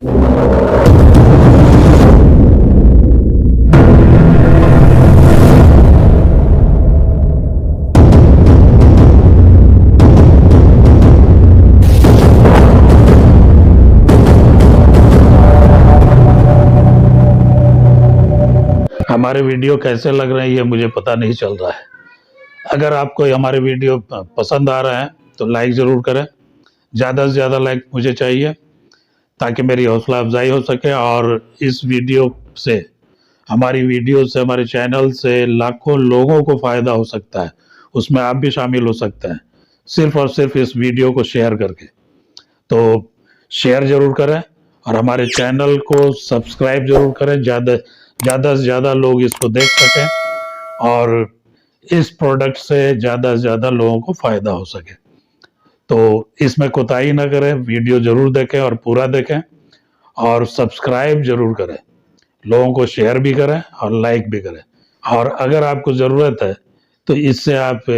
हमारे वीडियो कैसे लग रहे हैं ये मुझे पता नहीं चल रहा है। अगर आपको हमारे वीडियो पसंद आ रहा है तो लाइक ज़रूर करें। ज़्यादा से ज़्यादा लाइक मुझे चाहिए ताकि मेरी हौसला अफजाई हो सके। और इस वीडियो से, हमारी वीडियो से, हमारे चैनल से लाखों लोगों को फ़ायदा हो सकता है। उसमें आप भी शामिल हो सकते हैं, सिर्फ और सिर्फ इस वीडियो को शेयर करके। तो शेयर ज़रूर करें और हमारे चैनल को सब्सक्राइब ज़रूर करें, ज़्यादा से ज़्यादा लोग इसको देख सकें और इस प्रोडक्ट से ज़्यादा से ज़्यादा लोगों को फ़ायदा हो सके। तो इसमें कोताही ना करें, वीडियो ज़रूर देखें और पूरा देखें और सब्सक्राइब ज़रूर करें, लोगों को शेयर भी करें और लाइक भी करें। और अगर आपको ज़रूरत है तो इससे आप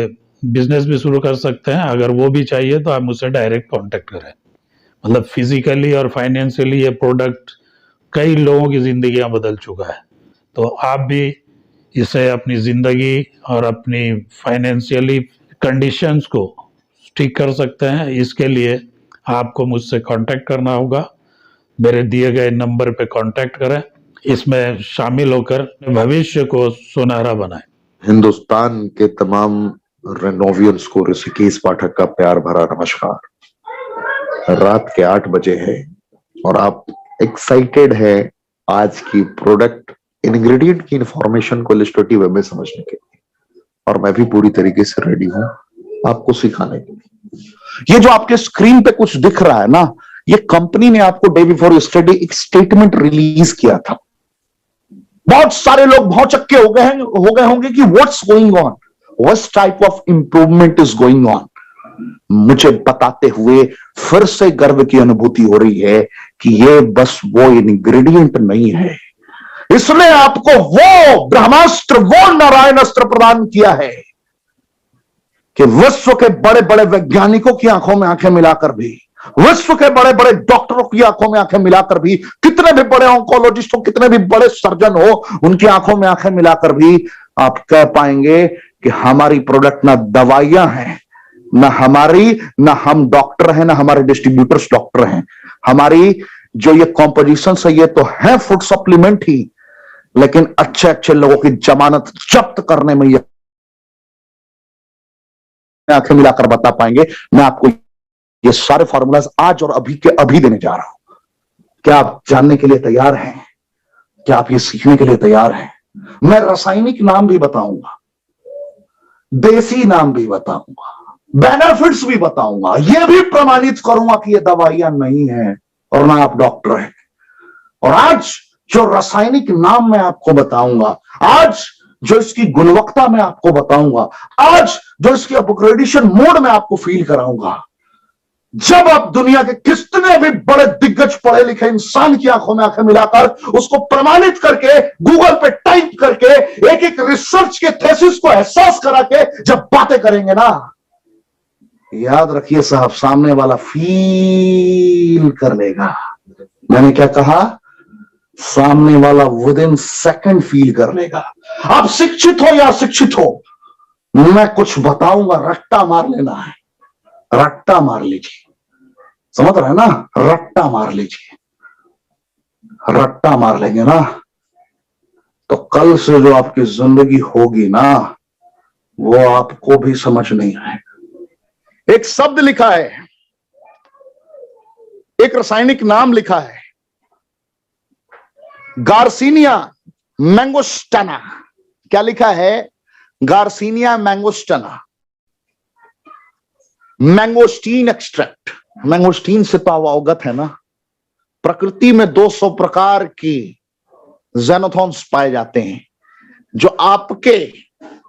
बिजनेस भी शुरू कर सकते हैं। अगर वो भी चाहिए तो आप मुझसे डायरेक्ट कांटेक्ट करें। मतलब फिजिकली और फाइनेंशियली ये प्रोडक्ट कई लोगों की ज़िंदगियां बदल चुका है। तो आप भी इसे अपनी ज़िंदगी और अपनी फाइनेंशियली कंडीशंस को ठीक कर सकते हैं। इसके लिए आपको मुझसे कांटेक्ट करना होगा। मेरे दिए गए नंबर पे कांटेक्ट करें, इसमें शामिल होकर भविष्य को सुनहरा बनाएं। हिंदुस्तान के तमाम रेनोवियंस को ऋषिकेश पाठक का प्यार भरा नमस्कार। रात के 8 बजे है और आप एक्साइटेड है आज की प्रोडक्ट इंग्रेडिएंट की इंफॉर्मेशन को इलस्ट्रेटिव वे में समझने के लिए, और मैं भी पूरी तरीके से रेडी हूं आपको सिखाने के लिए। ये जो आपके स्क्रीन पे कुछ दिख रहा है ना, ये कंपनी ने आपको डे बिफोर यस्टरडे एक स्टेटमेंट रिलीज किया था। बहुत सारे लोग भौचक्के हो गए होंगे कि what's going on, what type of improvement is going on. मुझे बताते हुए फिर से गर्व की अनुभूति हो रही है कि ये बस वो इंग्रेडिएंट नहीं है, इसने आपको वो ब्रह्मास्त्र, वो नारायण अस्त्र प्रदान किया है कि विश्व के बड़े बड़े वैज्ञानिकों की आंखों में आंखें मिलाकर भी, विश्व के बड़े बड़े डॉक्टरों की आंखों में आंखें मिलाकर भी, कितने भी बड़े ऑन्कोलॉजिस्ट हो, कितने भी बड़े सर्जन हो, उनकी आंखों में आंखें मिलाकर भी आप कह पाएंगे कि हमारी प्रोडक्ट ना दवाइयां हैं, ना हमारी, ना हम डॉक्टर हैं, ना हमारे डिस्ट्रीब्यूटर्स डॉक्टर हैं। हमारी जो ये कॉम्पोजिशन है ये तो है फूड सप्लीमेंट ही, लेकिन अच्छे अच्छे लोगों की जमानत जब्त करने में ये आंखें मिलाकर बता पाएंगे। मैं आपको ये सारे फॉर्मूलाज आज और अभी के अभी देने जा रहा हूं। क्या आप जानने के लिए तैयार हैं? क्या आप ये सीखने के लिए तैयार हैं? मैं रासायनिक नाम भी बताऊंगा, देसी नाम भी बताऊंगा, बेनिफिट्स भी बताऊंगा, यह भी प्रमाणित करूंगा कि ये दवाइयां नहीं है और ना आप डॉक्टर हैं। और आज जो रासायनिक नाम मैं आपको बताऊंगा, आज जो इसकी गुणवत्ता मैं आपको बताऊंगा, आज जो इसकी अपग्रेडेशन मोड में आपको फील कराऊंगा, जब आप दुनिया के कितने भी बड़े दिग्गज पढ़े लिखे इंसान की आंखों में आंखें मिलाकर उसको प्रमाणित करके गूगल पे टाइप करके एक एक रिसर्च के थेसिस को एहसास करा के जब बातें करेंगे ना, याद रखिए साहब, सामने वाला फील कर लेगा। मैंने क्या कहा? सामने वाला विद इन सेकंड फील कर लेगा। आप शिक्षित हो या अशिक्षित हो, मैं कुछ बताऊंगा, रट्टा मार लेना है, रट्टा मार लीजिए। समझ रहे हैं ना? रट्टा मार लीजिए। रट्टा मार लेंगे ना तो कल से जो आपकी जिंदगी होगी ना, वो आपको भी समझ नहीं आएगा। एक शब्द लिखा है, एक रासायनिक नाम लिखा है, गार्सिनिया मैंगोस्टाना। क्या लिखा है? Garcinia mangostana, mangosteen extract. Mangosteen से तो अवगत है ना, प्रकृति में 200 प्रकार की जेनोथॉन्स पाए जाते हैं, जो आपके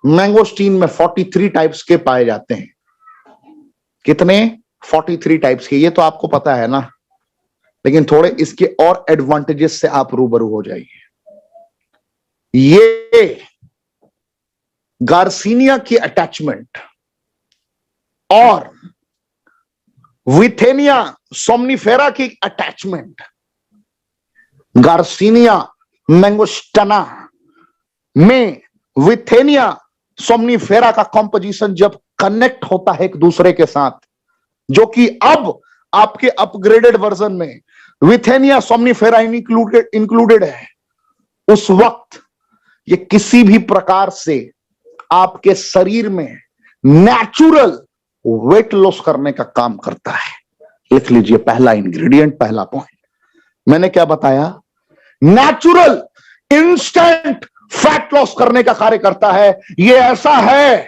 मैंगोस्टीन में 43 टाइप्स के पाए जाते हैं। कितने? 43 टाइप्स के। ये तो आपको पता है ना, लेकिन थोड़े इसके और एडवांटेजेस से आप रूबरू हो जाइए। ये गार्सिनिया की अटैचमेंट और विथेनिया सोमनिफेरा की अटैचमेंट गार्सिनिया मैंगोस्टाना में विथेनिया सोमनीफेरा का कॉम्पोजिशन जब कनेक्ट होता है एक दूसरे के साथ, जो कि अब आपके अपग्रेडेड वर्जन में विथेनिया सोमनीफेरा इंक्लूडेड है, उस वक्त ये किसी भी प्रकार से आपके शरीर में नेचुरल वेट लॉस करने का काम करता है। लिख लीजिए पहला इंग्रेडिएंट, पहला पॉइंट मैंने क्या बताया, नेचुरल इंस्टेंट फैट लॉस करने का कार्य करता है। ये ऐसा है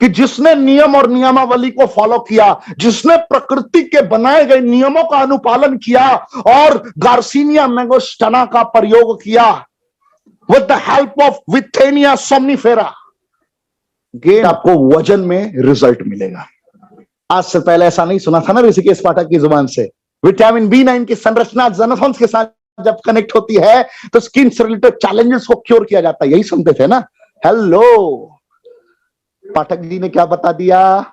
कि जिसने नियम और नियमावली को फॉलो किया, जिसने प्रकृति के बनाए गए नियमों का अनुपालन किया और गार्सिनिया मैंगोस्टाना का प्रयोग किया with the help of withania somnifera, gain आपको वजन में रिजल्ट मिलेगा। आज से पहले ऐसा नहीं सुना था ना ऋषिकेश पाठक की जुबान से। विटामिन B9 की संरचना ज़ेनोथॉन्स के साथ जब कनेक्ट होती है तो स्किन से रिलेटेड चैलेंजेस को क्योर किया जाता है, यही सुनते थे ना। हेलो, पाठक जी ने क्या बता दिया,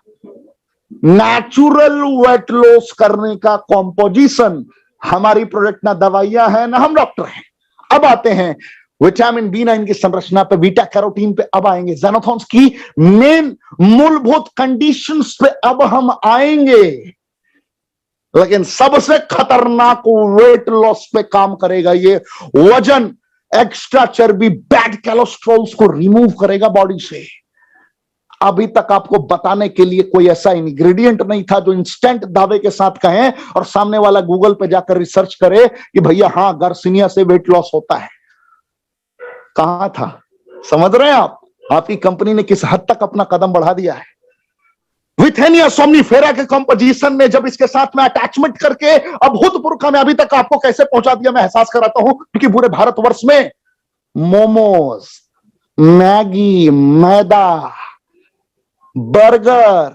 नेचुरल वेट लॉस करने का कॉम्पोजिशन हमारी प्रोडक्ट ना दवाइयां हैं ना हम डॉक्टर हैं। अब आते हैं विटामिन B9 की संरचना पे, बीटा कैरोटीन पे अब आएंगे, ज़ेनोथॉन्स की मेन मूलभूत कंडीशंस पे अब हम आएंगे। लेकिन सबसे खतरनाक वेट लॉस पे काम करेगा ये, वजन, एक्स्ट्रा चर्बी, बैड कोलेस्ट्रॉल्स को रिमूव करेगा बॉडी से। अभी तक आपको बताने के लिए कोई ऐसा इंग्रेडिएंट नहीं था जो इंस्टेंट दावे के साथ कहें और सामने वाला गूगल पे जाकर रिसर्च करे कि भैया हाँ गार्सिनिया से वेट लॉस होता है। कहां था, समझ रहे हैं आप? आपकी कंपनी ने किस हद तक अपना कदम बढ़ा दिया है। विथेनिया सोमनीफेरा के कंपोजिशन में जब इसके साथ में अटैचमेंट करके अभूतपूर्व कामयाबी तक आपको कैसे पहुंचा दिया मैं एहसास कराता हूं, क्योंकि पूरे भारतवर्ष में मोमोज, मैगी, मैदा, बर्गर,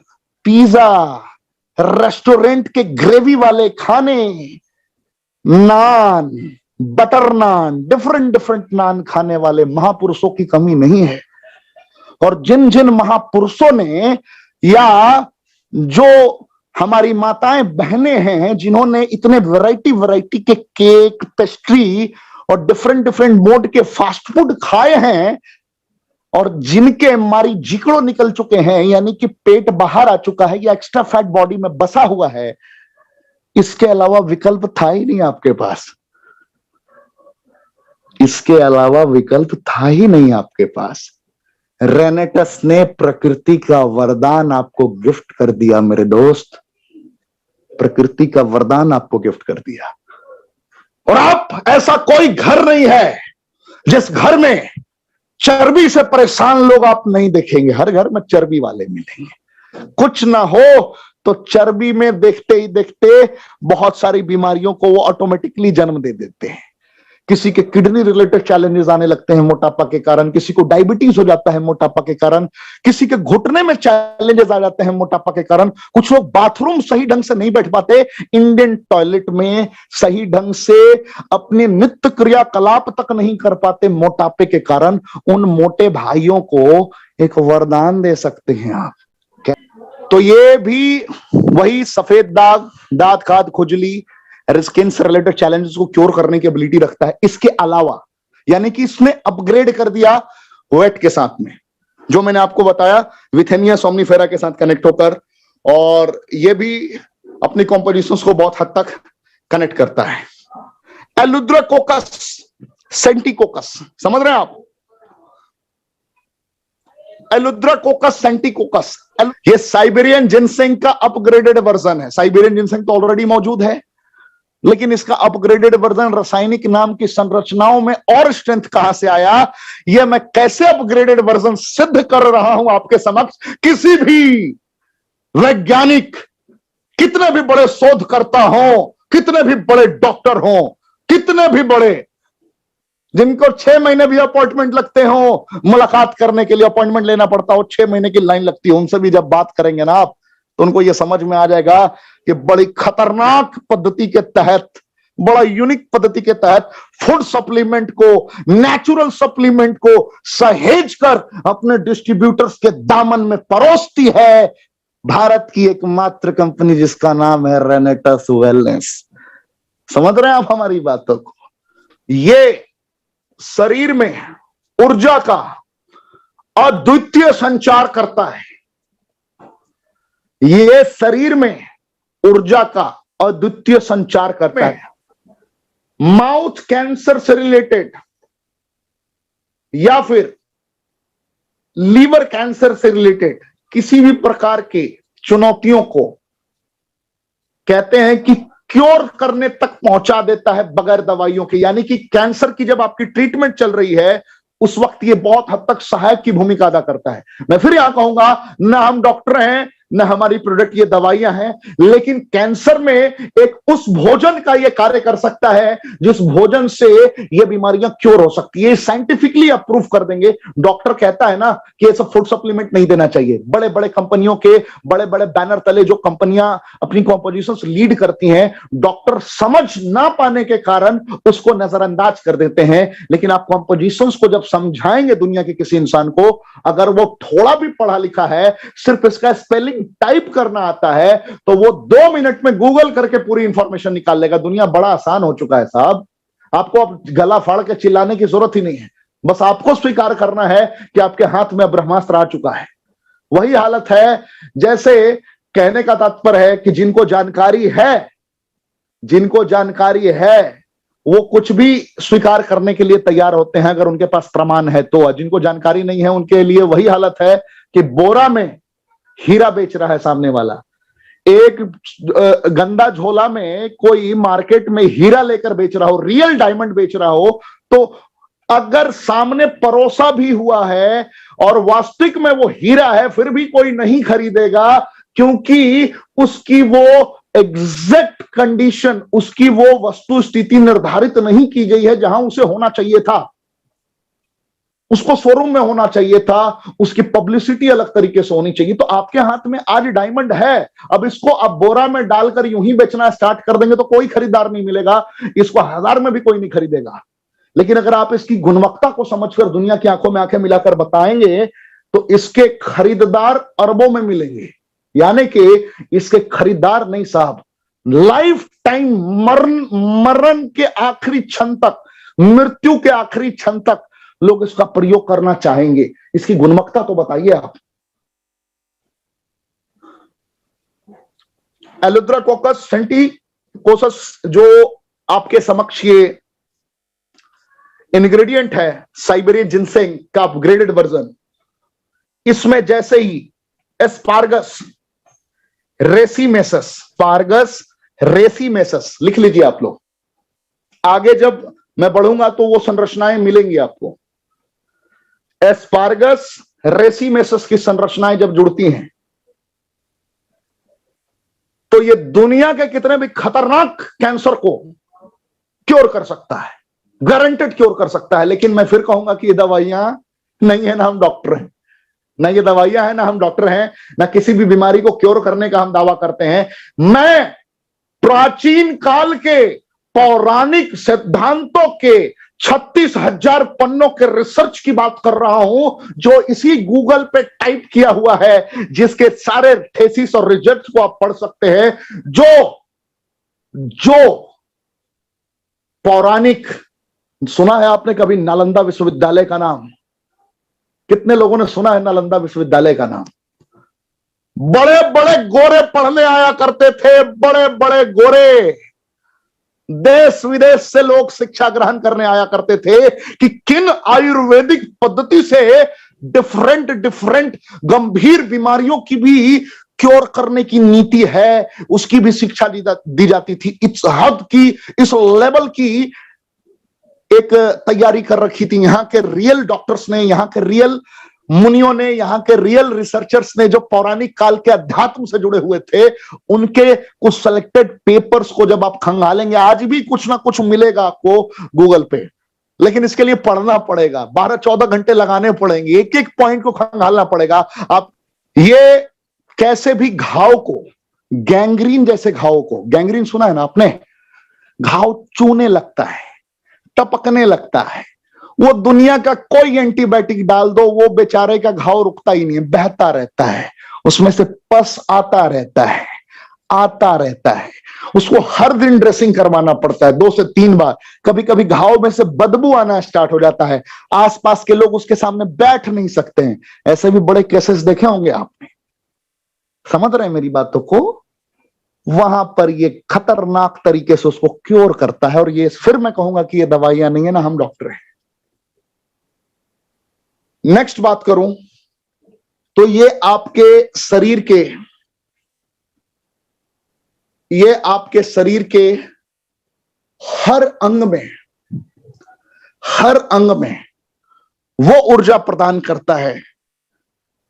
पिज्जा, रेस्टोरेंट के ग्रेवी वाले खाने, नान, बटर नान, डिफरेंट नान खाने वाले महापुरुषों की कमी नहीं है। और जिन जिन महापुरुषों ने या जो हमारी माताएं बहनें हैं जिन्होंने इतने वैरायटी के केक, पेस्ट्री और डिफरेंट मोड के फास्ट फूड खाए हैं और जिनके मारी जिकड़ों निकल चुके हैं, यानी कि पेट बाहर आ चुका है या एक्स्ट्रा फैट बॉडी में बसा हुआ है, इसके अलावा विकल्प था ही नहीं आपके पास। इसके अलावा विकल्प था ही नहीं आपके पास। रेनेटस ने प्रकृति का वरदान आपको गिफ्ट कर दिया मेरे दोस्त, प्रकृति का वरदान आपको गिफ्ट कर दिया। और आप, ऐसा कोई घर नहीं है जिस घर में चर्बी से परेशान लोग आप नहीं देखेंगे। हर घर में चर्बी वाले मिलेंगे। कुछ ना हो तो चर्बी में देखते ही देखते बहुत सारी बीमारियों को वो ऑटोमेटिकली जन्म दे देते हैं। किसी के किडनी रिलेटेड चैलेंजेस आने लगते हैं मोटापा के कारण, किसी को डायबिटीज हो जाता है मोटापा के कारण, किसी के घुटने में चैलेंजेस आ जाते हैं मोटापा के कारण, कुछ लोग बाथरूम सही ढंग से नहीं बैठ पाते, इंडियन टॉयलेट में सही ढंग से अपने नित्य क्रियाकलाप तक नहीं कर पाते मोटापे के कारण। उन मोटे भाइयों को एक वरदान दे सकते हैं आप। तो ये भी वही सफेद दाग, दांत खाद, खुजली, स्किन से रिलेटेड चैलेंजेस को क्योर करने की एबिलिटी रखता है। इसके अलावा यानी कि इसने अपग्रेड कर दिया वेट के साथ में, जो मैंने आपको बताया विथेनिया सोमनीफेरा के साथ कनेक्ट होकर, और ये भी अपनी कॉम्पोजिशंस को बहुत हद तक कनेक्ट करता है। एलुद्राकोकस सेंटिकोकस, समझ रहे हैं आप? एलुद्राकोकस सेंटिकोकस, ये साइबेरियन जिनसेंग का अपग्रेडेड वर्जन है। साइबेरियन जिनसेंग तो ऑलरेडी मौजूद है, लेकिन इसका अपग्रेडेड वर्जन रासायनिक नाम की संरचनाओं में और स्ट्रेंथ कहां से आया, यह मैं कैसे अपग्रेडेड वर्जन सिद्ध कर रहा हूं आपके समक्ष। किसी भी वैज्ञानिक, कितने भी बड़े शोधकर्ता हो, कितने भी बड़े डॉक्टर हो, कितने भी बड़े, जिनको 6 महीने भी अपॉइंटमेंट लगते हो, मुलाकात करने के लिए अपॉइंटमेंट लेना पड़ता हो, 6 महीने की लाइन लगती है, उनसे भी जब बात करेंगे ना आप, तो उनको यह समझ में आ जाएगा कि बड़ी खतरनाक पद्धति के तहत, बड़ा यूनिक पद्धति के तहत फूड सप्लीमेंट को, नेचुरल सप्लीमेंट को सहेज कर अपने डिस्ट्रीब्यूटर्स के दामन में परोसती है भारत की एकमात्र कंपनी, जिसका नाम है रेनेटस वेलनेस। समझ रहे हैं आप हमारी बातों को? ये शरीर में ऊर्जा का अद्वितीय संचार करता है। ये शरीर में ऊर्जा का अद्वितीय संचार करता है। माउथ कैंसर से रिलेटेड या फिर लीवर कैंसर से रिलेटेड किसी भी प्रकार के चुनौतियों को कहते हैं कि क्योर करने तक पहुंचा देता है बगैर दवाइयों के। यानी कि कैंसर की जब आपकी ट्रीटमेंट चल रही है उस वक्त ये बहुत हद तक सहायक की भूमिका अदा करता है। मैं फिर यहां कहूंगा, ना हम डॉक्टर हैं न हमारी प्रोडक्ट ये दवाइयां हैं, लेकिन कैंसर में एक उस भोजन का ये कार्य कर सकता है जिस भोजन से ये बीमारियां क्योर हो सकती है। साइंटिफिकली अप्रूव कर देंगे। डॉक्टर कहता है ना कि ये सब फूड सप्लीमेंट नहीं देना चाहिए। बड़े बड़े कंपनियों के बड़े बड़े बैनर तले जो कंपनियां अपनी कॉम्पोजिशंस लीड करती हैं, डॉक्टर समझ ना पाने के कारण उसको नजरअंदाज कर देते हैं। लेकिन आप कॉम्पोजिशंस को जब समझाएंगे दुनिया के किसी इंसान को, अगर वो थोड़ा भी पढ़ा लिखा है, सिर्फ इसका स्पेलिंग टाइप करना आता है, तो वो 2 मिनट में गूगल करके पूरी इंफॉर्मेशन निकाल लेगा। दुनिया बड़ा आसान हो चुका है साहब। आपको अब गला फाड़ के चिल्लाने की जरूरत ही नहीं है। बस आपको स्वीकार करना है कि आपके हाथ में ब्रह्मास्त्र आ चुका है। वही हालत है जैसे, कहने का तात्पर्य है कि जिनको जानकारी है वो कुछ भी स्वीकार करने के लिए तैयार होते हैं अगर उनके पास प्रमाण है तो। जिनको जानकारी नहीं है उनके लिए वही हालत है कि बोरा में हीरा बेच रहा है सामने वाला। एक गंदा झोला में कोई मार्केट में हीरा लेकर बेच रहा हो, रियल डायमंड बेच रहा हो, तो अगर सामने परोसा भी हुआ है और वास्तविक में वो हीरा है, फिर भी कोई नहीं खरीदेगा, क्योंकि उसकी वो एग्जैक्ट कंडीशन, उसकी वो वस्तु स्थिति निर्धारित नहीं की गई है जहां उसे होना चाहिए था। उसको शोरूम में होना चाहिए था, उसकी पब्लिसिटी अलग तरीके से होनी चाहिए। तो आपके हाथ में आज डायमंड है, अब इसको आप बोरा में डालकर यूं ही बेचना स्टार्ट कर देंगे तो कोई खरीदार नहीं मिलेगा। इसको 1000 में भी कोई नहीं खरीदेगा। लेकिन अगर आप इसकी गुणवत्ता को समझकर दुनिया की आंखों में आंखें मिलाकर बताएंगे तो इसके खरीदार अरबों में मिलेंगे। यानी कि इसके खरीदार नहीं साहब, लाइफ टाइम मरण के आखिरी क्षण तक, मृत्यु के आखिरी क्षण तक लोग इसका प्रयोग करना चाहेंगे। इसकी गुणवत्ता तो बताइए आप। एलुद्राकोकस सेंटिकोसस जो आपके समक्ष ये इंग्रेडिएंट है, साइबेरियन जिनसेंग का अपग्रेडेड वर्जन, इसमें जैसे ही एस्पार्गस रेसिमेसस, स्पार्गस रेसिमेसस लिख लीजिए आप लोग। आगे जब मैं बढ़ूंगा तो वो संरचनाएं मिलेंगी आपको। एस्पार्गस रेसिमेसस की संरचनाएं जब जुड़ती हैं तो ये दुनिया के कितने भी खतरनाक कैंसर को क्योर कर सकता है, गारंटेड क्योर कर सकता है। लेकिन मैं फिर कहूंगा कि ये दवाइयां नहीं है, ना हम डॉक्टर हैं, ना ये दवाइयां हैं, ना हम डॉक्टर हैं, ना किसी भी बीमारी को क्योर करने का हम दावा करते हैं। मैं प्राचीन काल के पौराणिक सिद्धांतों के 36,000 पन्नों के रिसर्च की बात कर रहा हूं, जो इसी गूगल पे टाइप किया हुआ है, जिसके सारे थेसिस और रिजल्ट्स को आप पढ़ सकते हैं। जो पौराणिक, सुना है आपने कभी नालंदा विश्वविद्यालय का नाम? कितने लोगों ने सुना है नालंदा विश्वविद्यालय का नाम? बड़े बड़े गोरे पढ़ने आया करते थे, बड़े बड़े गोरे, देश विदेश से लोग शिक्षा ग्रहण करने आया करते थे कि किन आयुर्वेदिक पद्धति से डिफरेंट गंभीर बीमारियों की भी क्योर करने की नीति है, उसकी भी शिक्षा दी जाती थी। इस हद की, इस लेवल की एक तैयारी कर रखी थी यहाँ के रियल डॉक्टर्स ने, यहाँ के रियल मुनियों ने, यहाँ के रियल रिसर्चर्स ने, जो पौराणिक काल के अध्यात्म से जुड़े हुए थे। उनके कुछ सेलेक्टेड पेपर्स को जब आप खंगालेंगे, आज भी कुछ ना कुछ मिलेगा आपको गूगल पे, लेकिन इसके लिए पढ़ना पड़ेगा, 12-14 घंटे लगाने पड़ेंगे, एक एक पॉइंट को खंगालना पड़ेगा। आप ये कैसे भी घाव को, गैंग्रीन जैसे घाव को, गैंग्रीन सुना है ना आपने, घाव चूने लगता है, टपकने लगता है, वो दुनिया का कोई एंटीबायोटिक डाल दो, वो बेचारे का घाव रुकता ही नहीं है, बहता रहता है, उसमें से पस आता रहता है, आता रहता है। उसको हर दिन ड्रेसिंग करवाना पड़ता है 2 से 3 बार। कभी कभी घाव में से बदबू आना स्टार्ट हो जाता है, आसपास के लोग उसके सामने बैठ नहीं सकते हैं। ऐसे भी बड़े केसेस देखे होंगे आपने। समझ रहे हैं मेरी बातों को? वहां पर ये खतरनाक तरीके से उसको क्योर करता है। और ये फिर मैं कहूंगा कि ये दवाइयां नहीं है ना, हम डॉक्टर हैं। नेक्स्ट बात करूं तो ये आपके शरीर के हर अंग में वो ऊर्जा प्रदान करता है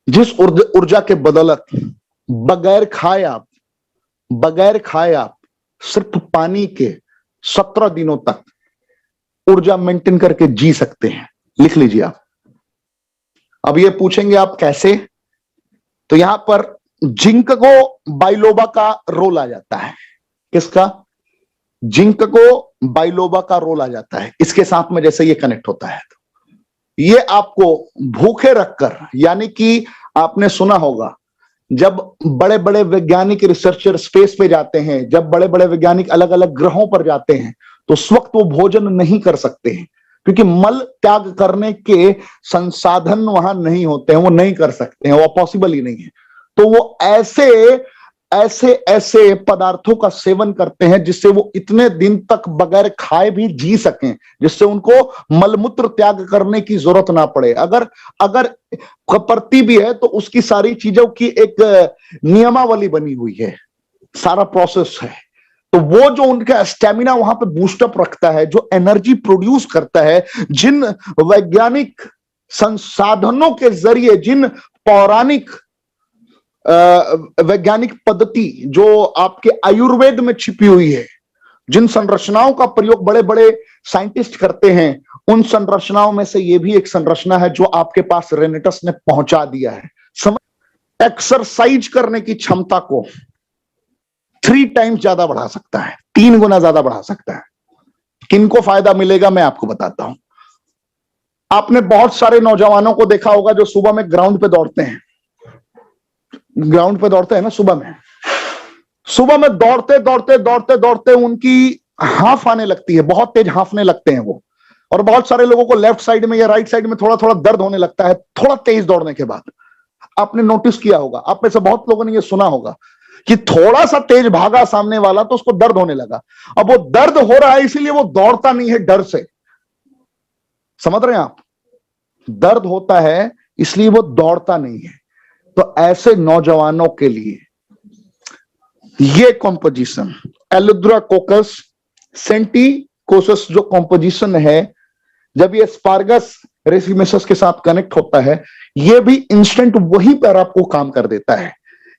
जिस ऊर्जा के बदौलत बगैर खाए आप सिर्फ पानी के 17 दिनों तक ऊर्जा मेंटेन करके जी सकते हैं। लिख लीजिए आप। अब ये पूछेंगे आप कैसे, तो यहां पर जिंकगो बाइलोबा का रोल आ जाता है। किसका? जिंकगो बाइलोबा का रोल आ जाता है इसके साथ में, जैसे ये कनेक्ट होता है। ये आपको भूखे रखकर, यानी कि आपने सुना होगा जब बड़े बड़े वैज्ञानिक रिसर्चर स्पेस पे जाते हैं, जब बड़े बड़े वैज्ञानिक अलग अलग ग्रहों पर जाते हैं, तो उस वक्त वो भोजन नहीं कर सकते हैं क्योंकि मल त्याग करने के संसाधन वहां नहीं होते हैं, वो नहीं कर सकते हैं, वो पॉसिबल ही नहीं है। तो वो ऐसे पदार्थों का सेवन करते हैं जिससे वो इतने दिन तक बगैर खाए भी जी सकें, जिससे उनको मलमूत्र त्याग करने की जरूरत ना पड़े। अगर पड़ती भी है तो उसकी सारी चीजों की एक नियमावली बनी हुई है, सारा प्रोसेस है। तो वो जो उनका स्टेमिना वहां पे बूस्टअप रखता है, जो एनर्जी प्रोड्यूस करता है, जिन वैज्ञानिक संसाधनों के जरिए, जिन पौराणिक वैज्ञानिक पद्धति जो आपके आयुर्वेद में छिपी हुई है, जिन संरचनाओं का प्रयोग बड़े बड़े साइंटिस्ट करते हैं, उन संरचनाओं में से ये भी एक संरचना है जो आपके पास रेनेटस ने पहुंचा दिया है। एक्सरसाइज करने की क्षमता को 3 टाइम्स ज्यादा बढ़ा सकता है, 3 गुना ज्यादा बढ़ा सकता है। किनको फायदा मिलेगा मैं आपको बताता हूं। आपने बहुत सारे नौजवानों को देखा होगा जो सुबह में ग्राउंड पे दौड़ते हैं, ना, सुबह में दौड़ते उनकी हाफ आने लगती है, बहुत तेज हाफने लगते हैं वो। और बहुत सारे लोगों को लेफ्ट साइड में या राइट साइड में थोड़ा थोड़ा दर्द होने लगता है थोड़ा तेज दौड़ने के बाद। आपने नोटिस किया होगा, आप में से बहुत लोगों ने ये सुना होगा कि थोड़ा सा तेज भागा सामने वाला तो उसको दर्द होने लगा। अब वो दर्द हो रहा है इसीलिए वो दौड़ता नहीं है, डर से। समझ रहे हैं आप? दर्द होता है इसलिए वो दौड़ता नहीं है। तो ऐसे नौजवानों के लिए ये कॉम्पोजिशन एलुद्राकोकस सेंटिकोसस जो कॉम्पोजिशन है, जब ये एस्पार्गस रेसिमेसस के साथ कनेक्ट होता है, ये भी इंस्टेंट वहीं पर आपको काम कर देता है।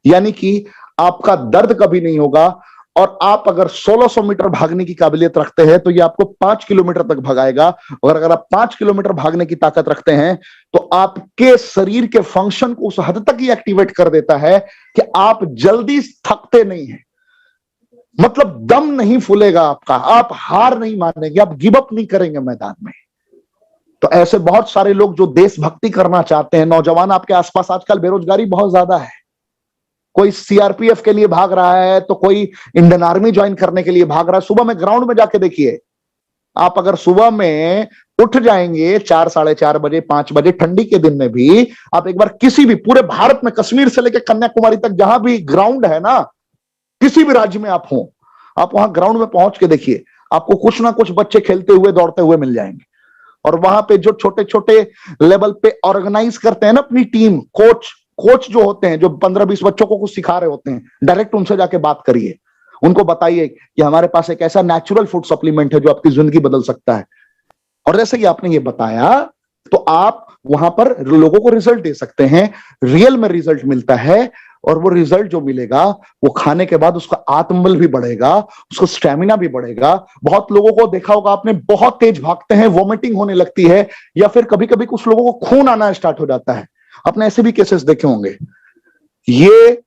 यानी कि आपका दर्द कभी नहीं होगा। और आप अगर 1600 मीटर भागने की काबिलियत रखते हैं तो ये आपको 5 किलोमीटर तक भगाएगा। और अगर आप 5 किलोमीटर भागने की ताकत रखते हैं तो आपके शरीर के फंक्शन को उस हद तक ही एक्टिवेट कर देता है कि आप जल्दी थकते नहीं हैं। मतलब दम नहीं फूलेगा आपका, आप हार नहीं मानेंगे, आप गिव अप नहीं करेंगे मैदान में। तो ऐसे बहुत सारे लोग जो देशभक्ति करना चाहते हैं, नौजवान आपके आसपास, आजकल बेरोजगारी बहुत ज्यादा है। कोई सीआरपीएफ के लिए भाग रहा है तो कोई इंडियन आर्मी ज्वाइन करने के लिए भाग रहा है। सुबह में ग्राउंड में जाके देखिए, आप अगर सुबह में उठ जाएंगे 4, साढ़े 4 बजे, 5 बजे, ठंडी के दिन में भी आप एक बार किसी भी पूरे भारत में, कश्मीर से लेकर कन्याकुमारी तक जहां भी ग्राउंड है ना, किसी भी राज्य में आप हो, आप वहां ग्राउंड में पहुंच के देखिए, आपको कुछ ना कुछ बच्चे खेलते हुए दौड़ते हुए मिल जाएंगे। और वहां पे जो छोटे छोटे लेवल पे ऑर्गेनाइज करते हैं ना अपनी टीम, कोच जो होते हैं, जो 15-20 बच्चों को कुछ सिखा रहे होते हैं, डायरेक्ट उनसे जाके बात करिए, उनको बताइए कि हमारे पास एक ऐसा नेचुरल फूड सप्लीमेंट है जो आपकी जिंदगी बदल सकता है। और जैसे कि आपने ये बताया तो आप वहां पर लोगों को रिजल्ट दे सकते हैं, रियल में रिजल्ट मिलता है। और वो रिजल्ट जो मिलेगा वो खाने के बाद उसका आत्मबल भी बढ़ेगा, उसका स्टेमिना भी बढ़ेगा। बहुत लोगों को देखा होगा आपने, बहुत तेज भागते हैं, वॉमिटिंग होने लगती है, या फिर कभी कभी कुछ लोगों को खून आना स्टार्ट हो जाता है। आपने ऐसे भी केसेस देखे होंगे। ये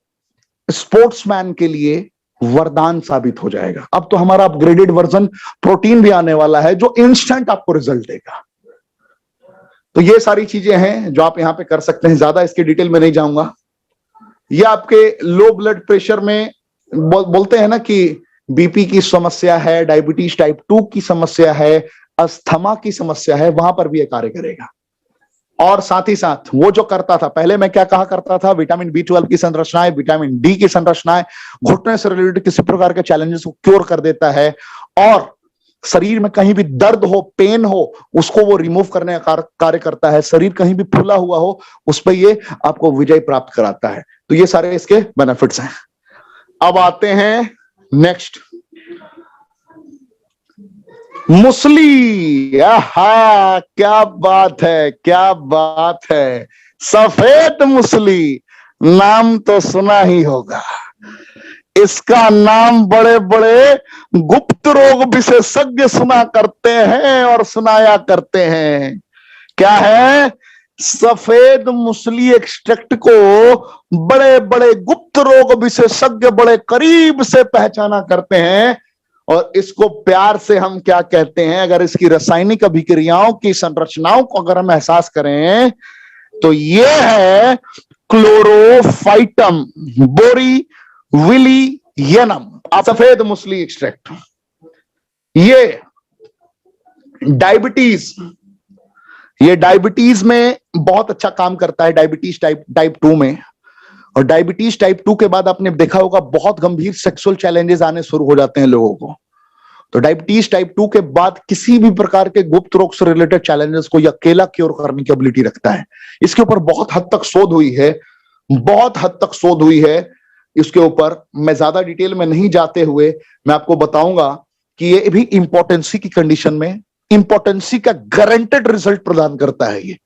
स्पोर्ट्समैन के लिए वरदान साबित हो जाएगा। अब तो हमारा अपग्रेडेड वर्जन प्रोटीन भी आने वाला है जो इंस्टेंट आपको रिजल्ट देगा। तो ये सारी चीजें हैं जो आप यहां पे कर सकते हैं, ज्यादा इसके डिटेल में नहीं जाऊंगा। ये आपके लो ब्लड प्रेशर में बोलते हैं ना कि बीपी की समस्या है, डायबिटीज टाइप 2 की समस्या है, अस्थमा की समस्या है, वहां पर भी ये कार्य करेगा। और साथ ही साथ वो जो करता था, पहले मैं क्या कहा करता था, विटामिन B12 की संरचनाएं, विटामिन डी की संरचनाएं, घुटने से रिलेटेड किसी प्रकार के चैलेंजेस को क्योर कर देता है, और शरीर में कहीं भी दर्द हो, पेन हो, उसको वो रिमूव करने का कार्य करता है। शरीर कहीं भी फूला हुआ हो, उस पर ये आपको विजय प्राप्त कराता है। तो ये सारे इसके बेनिफिट्स हैं। अब आते हैं नेक्स्ट, मुसली। आहा, क्या बात है, क्या बात है, सफेद मुसली, नाम तो सुना ही होगा। इसका नाम बड़े बड़े गुप्त रोग विशेषज्ञ सुना करते हैं और सुनाया करते हैं। क्या है? सफेद मुसली एक्सट्रैक्ट को बड़े बड़े गुप्त रोग विशेषज्ञ बड़े करीब से पहचाना करते हैं, और इसको प्यार से हम क्या कहते हैं, अगर इसकी रासायनिक अभिक्रियाओं की संरचनाओं को अगर हम एहसास करें, तो ये है क्लोरोफाइटम बोरीविलियनम, सफेद मुसली एक्सट्रैक्ट। ये डायबिटीज में बहुत अच्छा काम करता है, डायबिटीज टाइप 2 में। और डायबिटीज टाइप 2 के बाद आपने देखा होगा बहुत गंभीर सेक्सुअल चैलेंजेस आने शुरू हो जाते हैं लोगों को। तो डायबिटीज टाइप 2 के बाद किसी भी प्रकार के गुप्त रोग से रिलेटेड चैलेंजेस को ये अकेला क्योर करने की एबिलिटी रखता है। इसके ऊपर बहुत हद तक शोध हुई है, बहुत हद तक शोध हुई है इसके ऊपर। मैं ज्यादा डिटेल में नहीं जाते हुए मैं आपको बताऊंगा कि ये भी इंपॉर्टेंसी की कंडीशन में, इंपॉर्टेंसी का गारंटेड रिजल्ट प्रदान करता है। ये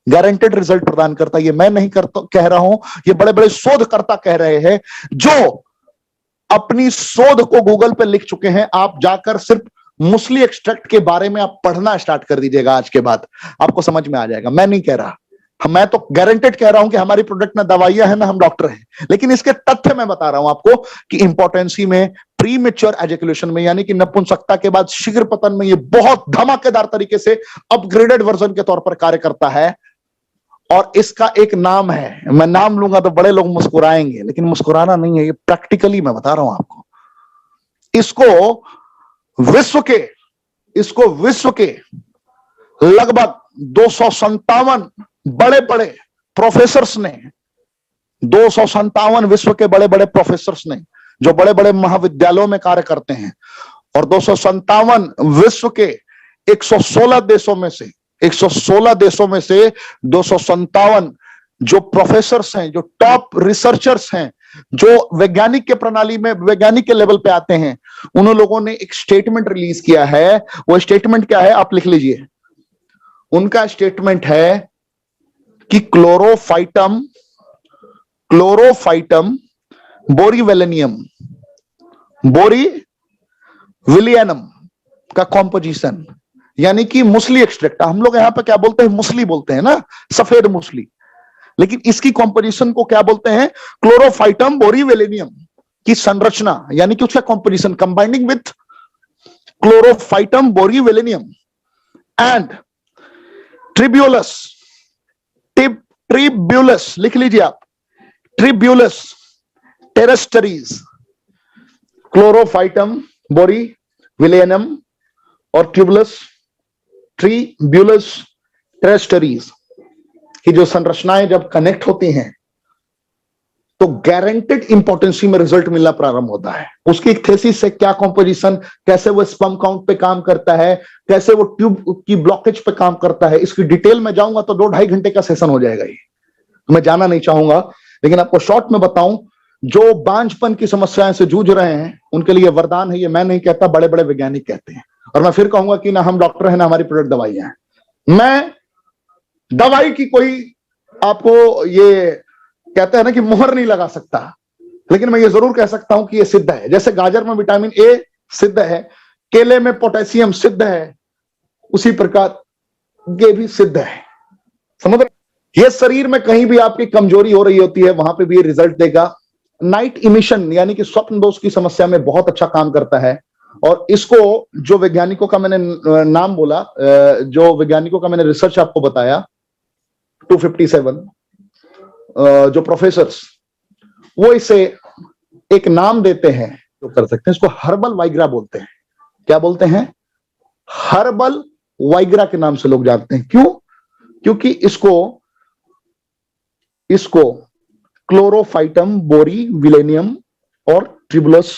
गारंटेड रिजल्ट प्रदान करता है। ये मैं नहीं कह रहा हूं, ये बड़े बड़े शोधकर्ता कह रहे हैं, जो अपनी शोध को गूगल पे लिख चुके हैं। आप जाकर सिर्फ मुसली एक्सट्रैक्ट के बारे में आप पढ़ना स्टार्ट कर दीजिएगा, आज के बाद आपको समझ में आ जाएगा। मैं नहीं कह रहा, मैं तो गारंटेड कह रहा हूं कि हमारी प्रोडक्ट में दवाइयां हैं ना, हम डॉक्टर हैं। लेकिन इसके तथ्य मैं बता रहा हूं आपको कि इंपॉर्टेंसी में, प्री मेच्योर एजुकेशन में, यानी कि नपुंसकता के बाद शीघ्र पतन में, ये बहुत धमाकेदार तरीके से अपग्रेडेड वर्जन के तौर पर कार्य करता है। और इसका एक नाम है, मैं नाम लूंगा तो बड़े लोग मुस्कुराएंगे, लेकिन मुस्कुराना नहीं है, ये प्रैक्टिकली मैं बता रहा हूं आपको। इसको विश्व के लगभग 257 बड़े बड़े प्रोफेसर्स ने, 257 विश्व के बड़े बड़े प्रोफेसर्स ने, जो बड़े बड़े महाविद्यालयों में कार्य करते हैं, और 257 विश्व के 116 देशों में से 257 जो प्रोफेसर्स हैं, जो टॉप रिसर्चर्स हैं, जो वैज्ञानिक के प्रणाली में, वैज्ञानिक के लेवल पे आते हैं, उन लोगों ने एक स्टेटमेंट रिलीज किया है। वो स्टेटमेंट क्या है, आप लिख लीजिए। उनका स्टेटमेंट है कि क्लोरोफाइटम बोरीविलियनम का कॉम्पोजिशन, यानी कि मुसली एक्सट्रैक्ट, हम लोग यहां पे क्या बोलते हैं, मुसली बोलते हैं ना, सफेद मुसली, लेकिन इसकी कॉम्पोजिशन को क्या बोलते हैं, क्लोरोफाइटम बोरीविलियनम की संरचना, यानी कि उसका composition combining with chlorophytum borivilianum and tribulus, लिख लीजिए आप, ट्रिब्यूलस टेरेस्टरीज, क्लोरोफाइटम बोरीविलियनम और ट्रिब्यूलस टेरेस्टरीज की जो संरचनाएं जब कनेक्ट होती हैं, तो गारंटेड इंपॉर्टेंसी में रिजल्ट मिलना प्रारंभ होता है। उसकी थेसिस से क्या कॉम्पोजिशन, कैसे वो स्पर्म काउंट पे काम करता है, कैसे वो ट्यूब की ब्लॉकेज पे काम करता है, इसकी डिटेल में जाऊंगा तो 2-2.5 घंटे का सेशन हो जाएगा। ये मैं जाना नहीं चाहूंगा, लेकिन आपको शॉर्ट में बताऊं, जो बांझपन की समस्याएं से जूझ रहे हैं उनके लिए वरदान है। ये मैं नहीं कहता, बड़े बड़े वैज्ञानिक कहते हैं। और मैं फिर कहूंगा कि ना हम डॉक्टर हैं ना हमारी प्रोडक्ट दवाइयां हैं। मैं दवाई की कोई आपको ये कहते हैं ना कि मोहर नहीं लगा सकता, लेकिन मैं ये जरूर कह सकता हूं कि ये सिद्ध है। जैसे गाजर में विटामिन ए सिद्ध है, केले में पोटेशियम सिद्ध है, उसी प्रकार ये भी सिद्ध है। समझ रहे? ये शरीर में कहीं भी आपकी कमजोरी हो रही होती है, वहां पे भी ये रिजल्ट देगा। नाइट इमिशन यानी कि स्वप्न दोष की समस्या में बहुत अच्छा काम करता है। और इसको जो वैज्ञानिकों का मैंने नाम बोला, जो वैज्ञानिकों का मैंने रिसर्च आपको बताया, 257 जो प्रोफेसर्स, वो इसे एक नाम देते हैं कर सकते हैं। इसको हर्बल वाइग्रा बोलते हैं। क्या बोलते हैं? हर्बल वाइग्रा के नाम से लोग जानते हैं। क्यों? क्योंकि इसको क्लोरोफाइटम बोरी विलेनियम और ट्रिबुलस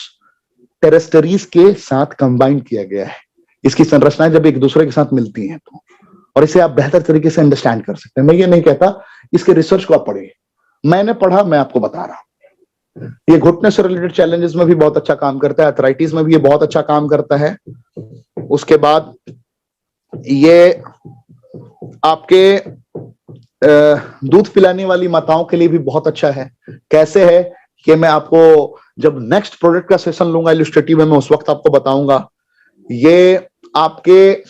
टेरेस्टरीज के साथ कंबाइन किया गया है। इसकी संरचनाएं जब एक दूसरे के साथ मिलती हैं तो, और इसे आप बेहतर तरीके से अंडरस्टैंड कर सकते हैं। मैं ये नहीं कहता, इसके रिसर्च को आप पढ़िए, मैंने पढ़ा, मैं आपको बता रहा हूं। ये घुटने से रिलेटेड चैलेंजेस में भी बहुत अच्छा काम करता है, आर्थराइटिस में भी ये बहुत अच्छा काम करता है। उसके बाद ये आपके दूध पिलाने वाली माताओं के लिए भी बहुत अच्छा है। कैसे है कि मैं आपको जब नेक्स्ट प्रोडक्ट का सेशन लूंगा इलस्ट्रेटिव में, मैं उस वक्त आपको बताऊंगा। ये आपके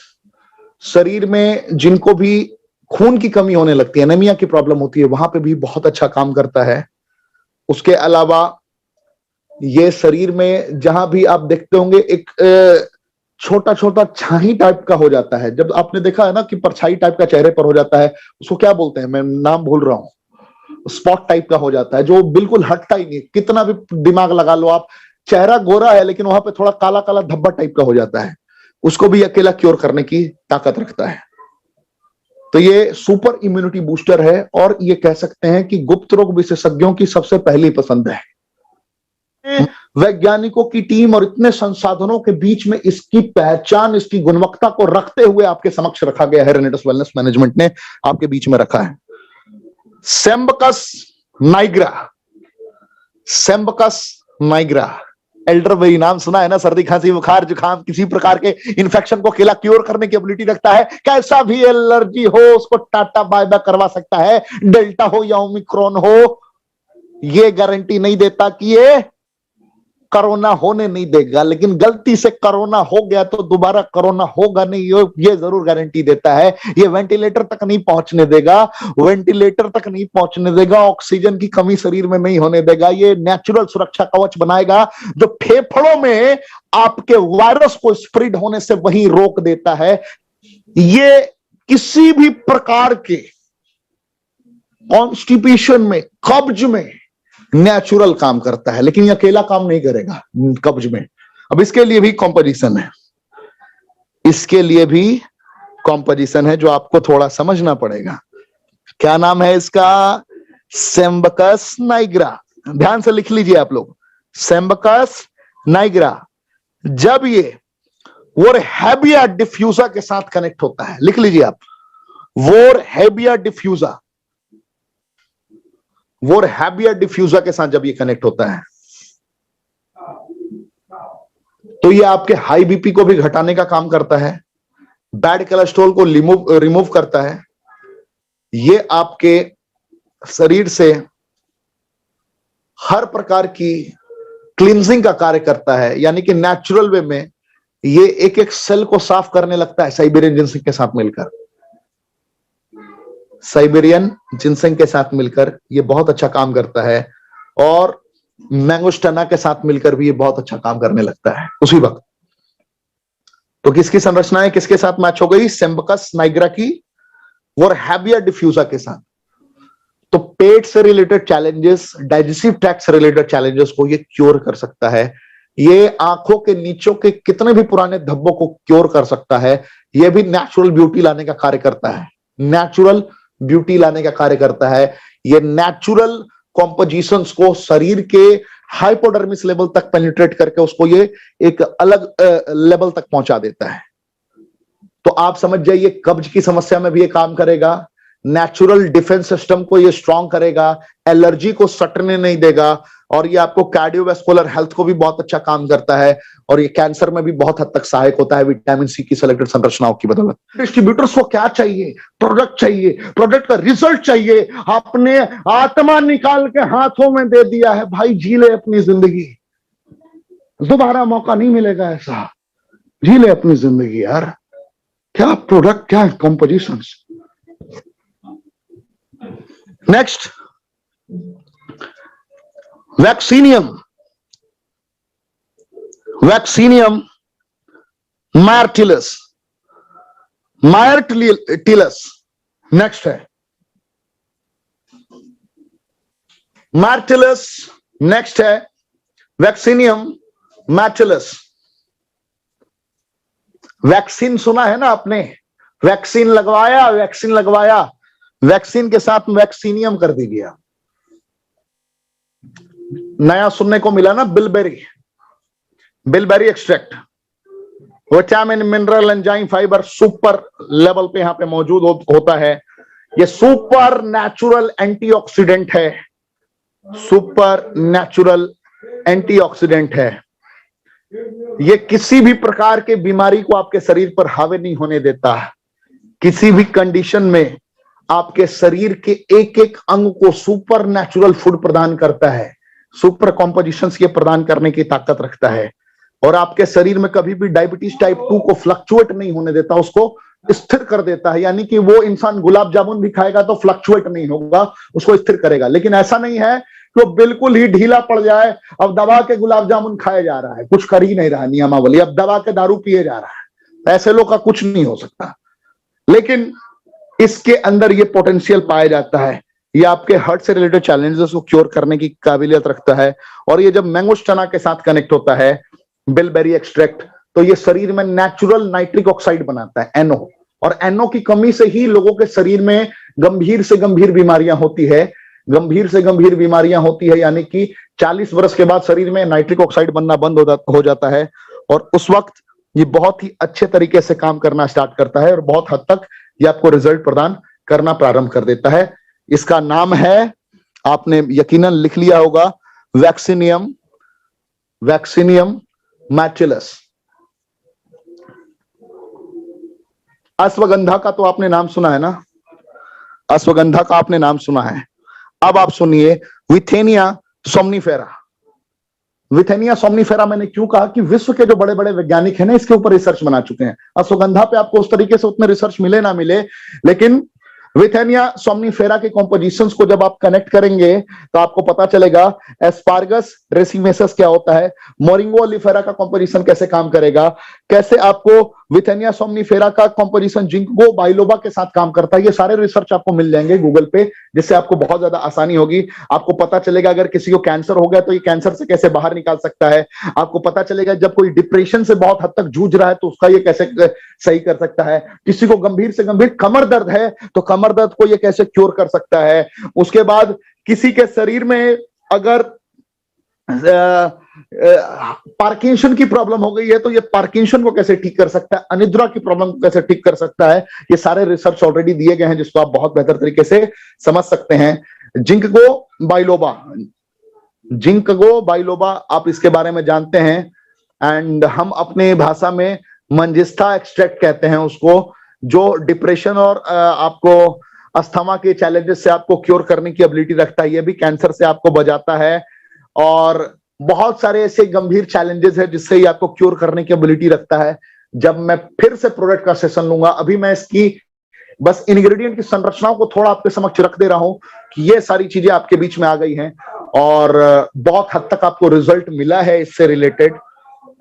शरीर में जिनको भी खून की कमी होने लगती है, एनीमिया की प्रॉब्लम होती है, वहां पे भी बहुत अच्छा काम करता है। उसके अलावा ये शरीर में जहां भी आप देखते होंगे एक छोटा छोटा छाही टाइप का हो जाता है, जब आपने देखा है ना कि परछाई टाइप का चेहरे पर हो जाता है, उसको क्या बोलते हैं, मैं नाम भूल रहा हूं, स्पॉट टाइप का हो जाता है जो बिल्कुल हटता ही नहीं, कितना भी दिमाग लगा लो आप, चेहरा गोरा है लेकिन वहां पे थोड़ा काला काला धब्बा टाइप का हो जाता है, उसको भी अकेला क्योर करने की ताकत रखता है। तो ये सुपर इम्यूनिटी बूस्टर है और ये कह सकते हैं कि गुप्त रोग विशेषज्ञों की सबसे पहली पसंद है। वैज्ञानिकों की टीम और इतने संसाधनों के बीच में इसकी पहचान, इसकी गुणवत्ता को रखते हुए आपके समक्ष रखा गया है। रेनेडस वेलनेस मैनेजमेंट ने आपके बीच में रखा है सेम्बकस नाइग्रा। सेम्बकस नाइग्रा, एल्डरबेरी नाम सुना है ना, सर्दी खांसी बुखार जुकाम किसी प्रकार के इन्फेक्शन को अकेला क्योर करने की एबिलिटी रखता है। कैसा भी एलर्जी हो उसको टाटा बाय बाय करवा सकता है, डेल्टा हो या ओमिक्रॉन हो। ये गारंटी नहीं देता कि ये कोरोना होने नहीं देगा, लेकिन गलती से कोरोना हो गया तो दोबारा कोरोना होगा नहीं, ये जरूर गारंटी देता है। ये वेंटिलेटर तक नहीं पहुंचने देगा, वेंटिलेटर तक नहीं पहुंचने देगा, ऑक्सीजन की कमी शरीर में नहीं होने देगा। ये नेचुरल सुरक्षा कवच बनाएगा जो फेफड़ों में आपके वायरस को स्प्रेड होने से वहीं रोक देता है। ये किसी भी प्रकार के कॉन्स्टिपेशन में, कब्ज में नेचुरल काम करता है, लेकिन ये अकेला काम नहीं करेगा कब्ज में। अब इसके लिए भी कॉम्पोजिशन है, इसके लिए भी कॉम्पोजिशन है जो आपको थोड़ा समझना पड़ेगा। क्या नाम है इसका? सेम्बकस नाइग्रा। ध्यान से लिख लीजिए आप लोग, सेम्बकस नाइग्रा। जब ये वोरहैबिया डिफ्यूजा के साथ कनेक्ट होता है, लिख लीजिए आप, वोरहैबिया डिफ्यूजा, वोरहैबिया डिफ्यूजा के साथ जब ये कनेक्ट होता है तो ये आपके हाई बीपी को भी घटाने का काम करता है, बैड कोलेस्ट्रॉल को रिमूव करता है। ये आपके शरीर से हर प्रकार की क्लींजिंग का कार्य करता है, यानी कि नेचुरल वे में ये एक एक सेल को साफ करने लगता है साइबेरियन जिनसिंग के साथ मिलकर। साइबेरियन जिनसिंग के साथ मिलकर ये बहुत अच्छा काम करता है, और मैंगोस्टेना के साथ मिलकर भी ये बहुत अच्छा काम करने लगता है उसी वक्त। तो किसकी संरचनाएं किसके साथ मैच हो गई? सेम्बकस नाइग्रा की वोरहैबिया डिफ्यूजा के साथ। तो पेट से रिलेटेड चैलेंजेस, डाइजेस्टिव ट्रैक्ट से रिलेटेड चैलेंजेस को ये क्योर कर सकता है। ये आंखों के नीचों के कितने भी पुराने धब्बों को क्योर कर सकता है। ये भी नेचुरल ब्यूटी लाने का कार्य करता है, नेचुरल ब्यूटी लाने का कार्य करता है। ये नेचुरल कॉम्पोजिशंस को शरीर के हाइपोडर्मिस लेवल तक पेनिट्रेट करके उसको ये एक अलग लेवल तक पहुंचा देता है। तो आप समझ जाइए, कब्ज की समस्या में भी ये काम करेगा, नेचुरल डिफेंस सिस्टम को ये स्ट्रांग करेगा, एलर्जी को सटने नहीं देगा, और ये आपको कार्डियोवैस्कुलर हेल्थ को भी बहुत अच्छा काम करता है, और ये कैंसर में भी बहुत हद तक सहायक होता है विटामिन सी की सेलेक्टेड संरचनाओं की बदौलत। डिस्ट्रीब्यूटर्स को क्या चाहिए? प्रोडक्ट चाहिए, प्रोडक्ट का रिजल्ट चाहिए। आपने आत्मा निकाल के हाथों में दे दिया है, भाई जी ले अपनी जिंदगी, दोबारा मौका नहीं मिलेगा ऐसा, जी ले अपनी जिंदगी यार। क्या प्रोडक्ट, क्या compositions. Next, vaccinium, vaccinium myrtillus, myrtillus next है, मायरटिलस नेक्स्ट है, वैक्सीनियम मैचुलस। वैक्सीन सुना है ना आपने, वैक्सीन लगवाया, वैक्सीन लगवाया, वैक्सीन के साथ वैक्सीनियम कर दीजिए। नया सुनने को मिला ना, bilberry, bilberry extract, vitamin, mineral, enzyme, fibre super level पे यहां पे मौजूद होता है। ये सुपर नेचुरल एंटीऑक्सीडेंट है, सुपर नेचुरल एंटीऑक्सीडेंट है। ये किसी भी प्रकार के बीमारी को आपके शरीर पर हावी नहीं होने देता। किसी भी कंडीशन में आपके शरीर के एक एक अंग को सुपर नेचुरल फूड प्रदान करता है, सुपर कॉम्पोजिशंस ये प्रदान करने की ताकत रखता है। और आपके शरीर में कभी भी डायबिटीज टाइप 2 को फ्लक्चुएट नहीं होने देता, उसको स्थिर कर देता है। यानी कि वो इंसान गुलाब जामुन भी खाएगा तो फ्लक्चुएट नहीं होगा, उसको स्थिर करेगा। लेकिन ऐसा नहीं है कि वो बिल्कुल ही ढीला पड़ जाए, अब दबा के गुलाब जामुन खाया जा रहा है, कुछ कर ही नहीं रहा नियमावली, अब दबा के दारू पिए जा रहा है। ऐसे लोग का कुछ नहीं हो सकता। लेकिन इसके अंदर ये पोटेंशियल पाया जाता है, ये आपके हार्ट से रिलेटेड चैलेंजेस को क्योर करने की काबिलियत रखता है। और ये जब मैंगोस चना के साथ कनेक्ट होता है, बिलबेरी एक्सट्रैक्ट, तो ये शरीर में नेचुरल नाइट्रिक ऑक्साइड बनाता है, NO। और NO की कमी से ही लोगों के शरीर में गंभीर से गंभीर बीमारियां होती है, गंभीर से गंभीर बीमारियां होती है। यानी कि 40 वर्ष के बाद शरीर में नाइट्रिक ऑक्साइड बनना बंद हो जाता है, और उस वक्त ये बहुत ही अच्छे तरीके से काम करना स्टार्ट करता है, और बहुत हद तक ये आपको रिजल्ट प्रदान करना प्रारंभ कर देता है। इसका नाम है, आपने यकीनन लिख लिया होगा, वैक्सीनियम, वैक्सीनियम मैचुलस। अश्वगंधा का तो आपने नाम सुना है ना, अश्वगंधा का आपने नाम सुना है। अब आप सुनिए विथेनिया सोमनीफेरा। विथेनिया सोमनीफेरा मैंने क्यों कहा कि विश्व के जो बड़े बड़े वैज्ञानिक हैं ना, इसके ऊपर रिसर्च बना चुके हैं। अश्वगंधा पे आपको उस तरीके से उतने रिसर्च मिले ना मिले, लेकिन विथेनिया सोमनीफेरा के कॉम्पोजिशंस को जब आप कनेक्ट करेंगे तो आपको पता चलेगा एस्पार्गस रेसिमेसस क्या होता है, मोरिंगो ओलिफेरा का कॉम्पोजिशन कैसे काम करेगा, कैसे आपको विथेनिया सोमनीफेरा का कॉम्पोजिशन जिंको बाइलोबा के साथ काम करता है। ये सारे रिसर्च आपको मिल जाएंगे गूगल पे, जिससे आपको बहुत ज्यादा आसानी होगी। आपको पता चलेगा अगर किसी को कैंसर हो गया तो ये कैंसर से कैसे बाहर निकाल सकता है। आपको पता चलेगा जब कोई डिप्रेशन से बहुत हद तक जूझ रहा है तो उसका ये कैसे सही कर सकता है। किसी को गंभीर से गंभीर कमर दर्द है तो कमर दर्द को ये कैसे क्योर कर सकता है। उसके बाद किसी के शरीर में अगर पार्किंसन की प्रॉब्लम हो गई है तो ये पार्किंसन को कैसे ठीक कर सकता है, अनिद्रा की प्रॉब्लम को कैसे ठीक कर सकता है। ये सारे रिसर्च ऑलरेडी दिए गए हैं, जिसको आप बहुत बेहतर तरीके से समझ सकते हैं। जिंकगो बाइलोबा, जिंकगो बाइलोबा आप इसके बारे में जानते हैं, एंड हम अपने भाषा में मंजिस्था एक्सट्रैक्ट कहते हैं उसको, जो डिप्रेशन और आपको अस्थमा के चैलेंजेस से आपको क्योर करने की एबिलिटी रखता है। ये भी कैंसर से आपको बचाता है, और बहुत सारे ऐसे गंभीर चैलेंजेस है जिससे ये आपको क्योर करने की एबिलिटी रखता है। जब मैं फिर से प्रोडक्ट का सेशन लूंगा, अभी मैं इसकी बस इंग्रेडिएंट की संरचनाओं को थोड़ा आपके समक्ष रख दे रहा हूं कि ये सारी चीजें आपके बीच में आ गई हैं, और बहुत हद तक आपको रिजल्ट मिला है इससे रिलेटेड,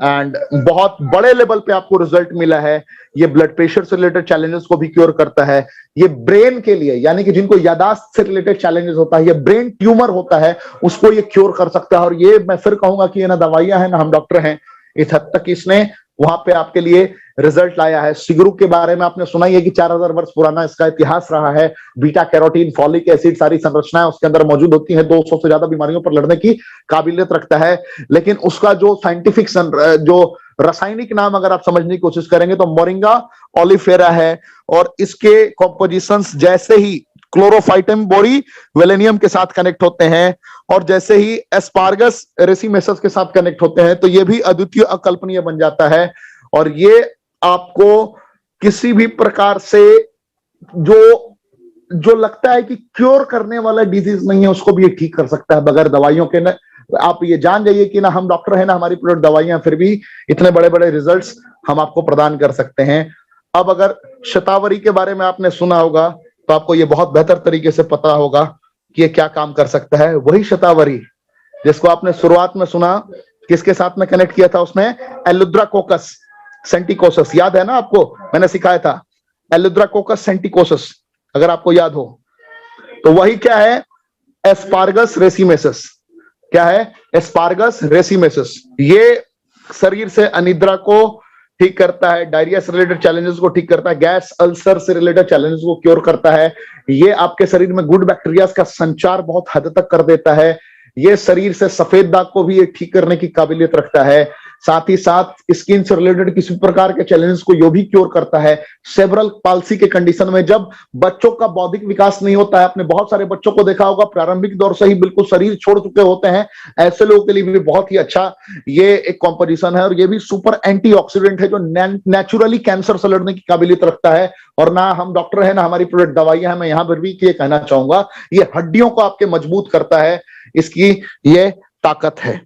एंड बहुत बड़े लेवल पे आपको रिजल्ट मिला है। ये ब्लड प्रेशर से रिलेटेड चैलेंजेस को भी क्योर करता है। ये ब्रेन के लिए, यानी कि जिनको यादाश्त से रिलेटेड चैलेंजेस होता है, ये ब्रेन ट्यूमर होता है, उसको ये क्योर कर सकता है। और ये मैं फिर कहूंगा कि ये ना दवाइयां हैं ना हम डॉक्टर हैं, इस हद तक इसने वहां पे आपके लिए रिजल्ट लाया है। सिगरू के बारे में आपने सुना ही है कि 4000 वर्ष पुराना इसका इतिहास रहा है। बीटा कैरोटीन, फॉलिक एसिड, सारी संरचनाएं उसके अंदर मौजूद होती हैं, 200 से ज्यादा बीमारियों पर लड़ने की काबिलियत रखता है। लेकिन उसका जो साइंटिफिक जो रासायनिक नाम अगर आप समझने की कोशिश करेंगे तो मोरिंगा ओलिफेरा है, और इसके कॉम्पोजिशंस जैसे ही क्लोरोफाइटम बोरी वेलेनियम के साथ कनेक्ट होते हैं, और जैसे ही एस्पार्गस रेसिमेसस के साथ कनेक्ट होते हैं, तो ये भी अद्वितीय अकल्पनीय बन जाता है। और ये आपको किसी भी प्रकार से जो लगता है कि क्योर करने वाला डिजीज नहीं है, उसको भी ये ठीक कर सकता है बगैर दवाइयों के। न आप ये जान जाइए कि ना हम डॉक्टर हैं ना हमारी प्रोडक्ट दवाइयां, फिर भी इतने बड़े बड़े रिजल्ट्स हम आपको प्रदान कर सकते हैं। अब अगर शतावरी के बारे में आपने सुना होगा तो आपको ये बहुत बेहतर तरीके से पता होगा कि ये क्या काम कर सकता है। वही शतावरी जिसको आपने शुरुआत में सुना, किसके साथ में कनेक्ट किया था उसने, एलुद्राकोकस सेंटिकोसस, याद है ना आपको, मैंने सिखाया था एलुद्राकोकस सेंटिकोसस, अगर आपको याद हो। तो वही क्या है, एस्पार्गस रेसिमेसस। क्या है, एस्पार्गस रेसिमेसस। ये शरीर से अनिद्रा को ठीक करता है, डायरिया से रिलेटेड चैलेंजेस को ठीक करता है, गैस अल्सर से रिलेटेड चैलेंजेस को क्योर करता है। ये आपके शरीर में गुड बैक्टीरिया का संचार बहुत हद तक कर देता है। ये शरीर से सफेद दाग को भी ठीक करने की काबिलियत रखता है। साथ ही साथ स्किन से रिलेटेड किसी प्रकार के चैलेंजेस को यो भी क्योर करता है। सेरेब्रल पाल्सी के कंडीशन में जब बच्चों का बौद्धिक विकास नहीं होता है, आपने बहुत सारे बच्चों को देखा होगा प्रारंभिक दौर से ही बिल्कुल शरीर छोड़ चुके होते हैं, ऐसे लोगों के लिए भी बहुत ही अच्छा ये एक कॉम्पोजिशन है। और ये भी सुपर एंटीऑक्सीडेंट है जो नेचुरली कैंसर से लड़ने की काबिलियत रखता है। और ना हम डॉक्टर है ना हमारी प्रोडक्ट दवाइयां हैं, मैं यहां पर भी ये कहना चाहूंगा, ये हड्डियों को आपके मजबूत करता है, इसकी ये ताकत है।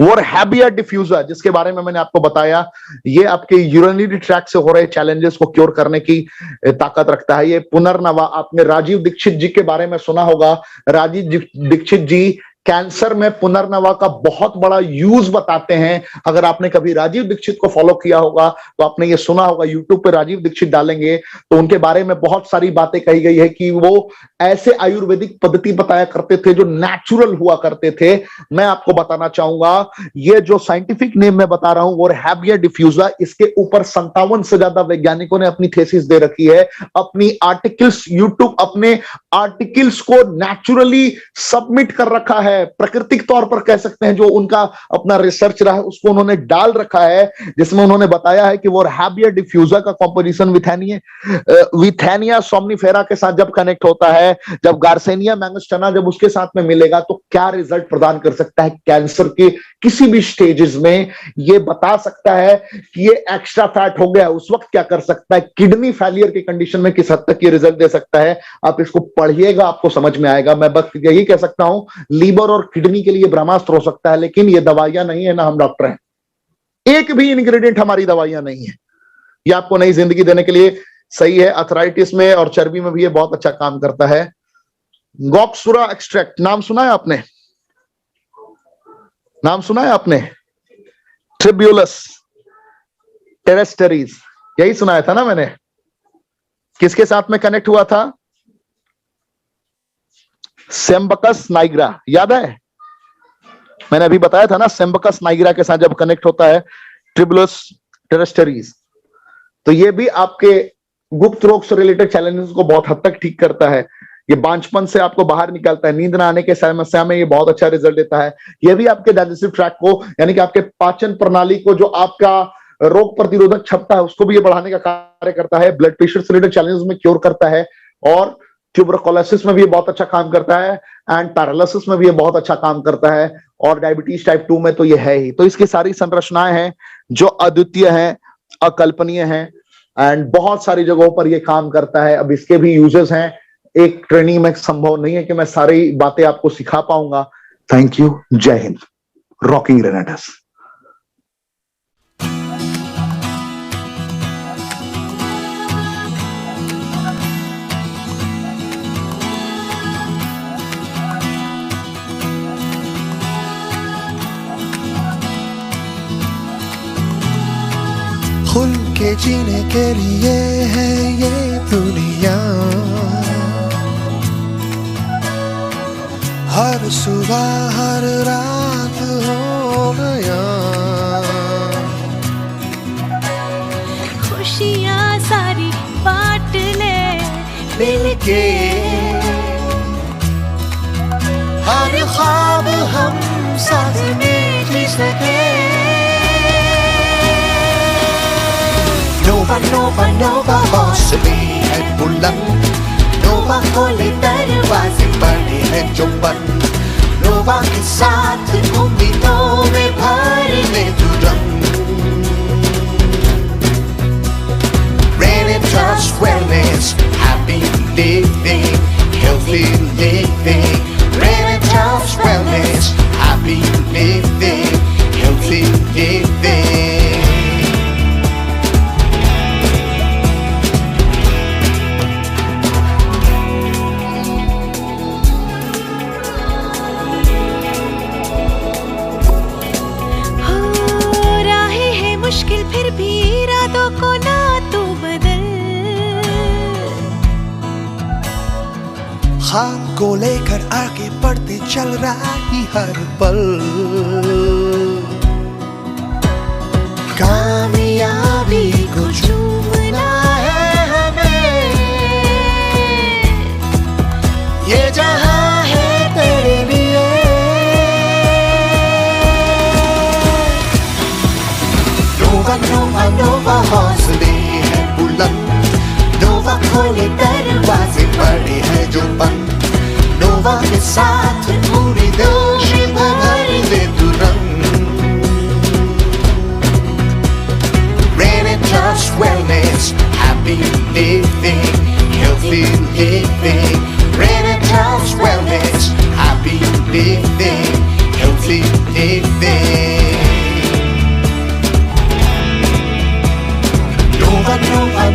और हैबिया डिफ्यूजर जिसके बारे में मैंने आपको बताया, ये आपके यूरिनरी ट्रैक्ट से हो रहे चैलेंजेस को क्योर करने की ताकत रखता है। ये पुनर्नवा, आपने राजीव दीक्षित जी के बारे में सुना होगा। राजीव दीक्षित जी कैंसर में पुनर्नवा का बहुत बड़ा यूज बताते हैं। अगर आपने कभी राजीव दीक्षित को फॉलो किया होगा तो आपने ये सुना होगा, यूट्यूब पे राजीव दीक्षित डालेंगे तो उनके बारे में बहुत सारी बातें कही गई है कि वो ऐसे आयुर्वेदिक पद्धति बताया करते थे जो नेचुरल हुआ करते थे। मैं आपको बताना चाहूंगा, ये जो साइंटिफिक नेम मैं बता रहा हूं वो हैबिया डिफ्यूजा, इसके ऊपर 57 से ज्यादा वैज्ञानिकों ने अपनी थीसिस दे रखी है, अपनी आर्टिकल्स, यूट्यूब अपने आर्टिकल्स को नेचुरली सबमिट कर रखा है, प्राकृतिक तौर पर कह सकते हैं। जो उनका अपना रिसर्च रहा है उसको उन्होंने डाल रखा है, जिसमें उन्होंने बताया है कि वो हैबिया डिफ्यूजा का कॉम्पोजिशन विथेनिया सोमनिफेरा के साथ जब कनेक्ट होता है, जब गार्सेनिया मैंगोस्टिना जब उसके साथ में मिलेगा तो क्या रिजल्ट प्रदान कर सकता है कैंसर के किसी भी स्टेजेस में। ये बता सकता है कि ये एक्स्ट्रा फैट हो गया, उस वक्त क्या कर सकता है, किडनी फेलियर की कंडीशन में किस हद तक ये रिजल्ट दे सकता है। आप इसको पढ़िएगा, आपको समझ में आएगा। मैं बस यही कह सकता हूं, लीवर और किडनी के लिए ब्रह्मास्त्र हो सकता है, लेकिन ये दवाइयां नहीं है, ना हम डॉक्टर हैं। एक भी इंग्रेडिएंट हमारी दवाइयां नहीं है। ये आपको नई जिंदगी देने के लिए सही है। अर्थराइटिस में और चर्बी में भी ये बहुत अच्छा काम करता है। गॉक्सुरा एक्सट्रैक्ट नाम सुना है आपने? नाम सुना है आपने? ट्रिब्यूलस टेरेस्टेरीज, यही सुनाया था ना मैंने। किसके साथ में कनेक्ट हुआ था? सेम्बकस नाइग्रा, याद है? मैंने अभी बताया था ना, सेम्बकस नाइग्रा के साथ जब कनेक्ट होता है ट्रिब्यूलस टेरेस्टेरीज, तो ये भी आपके गुप्त रोग से रिलेटेड चैलेंजेस को बहुत हद तक ठीक करता है। ये बांझपन से आपको बाहर निकालता है, नींद ना आने के समस्या में ये बहुत अच्छा रिजल्ट देता है। ये भी आपके डाइजेस्टिव ट्रैक्ट को, यानी कि आपके पाचन प्रणाली को, जो आपका रोग प्रतिरोधक क्षमता है उसको भी ये बढ़ाने का कार्य करता है। ब्लड प्रेशर से रिलेटेड चैलेंजेस में क्योर करता है, और ट्यूबरकुलोसिस में भी ये बहुत अच्छा काम करता है, एंड पैरालिसिस में भी ये बहुत अच्छा काम करता है, और डायबिटीज टाइप 2 में तो ये है ही। तो इसकी सारी संरचनाएं हैं जो अद्वितीय हैं, अकल्पनीय हैं, एंड बहुत सारी जगहों पर ये काम करता है। अब इसके भी यूजेस हैं, एक ट्रेनिंग में संभव नहीं है कि मैं सारी बातें आपको सिखा पाऊंगा। थैंक यू, जय हिंद, रॉकिंग रेनेटस। खुल के जीने के लिए है ये दुनिया, हर सुबह हर रात हो गया, खुशियाँ सारी बांट ले मिलके हर ख्वाब हम साथ में जी सके। नोवा नोवा हौसले है बुलंद, नोवा खोले दरवाजे बने हैं जो बंद, नोवा के साथ उम्मीदों में भर ले तू रंग। Renaissance Wellness, happy living, healthy living. Renaissance Wellness, happy living, healthy living. मुश्किल फिर भी इरादों को ना तू बदल, ख्वाब को लेकर आगे बढ़ते चल रहा ही हर पल,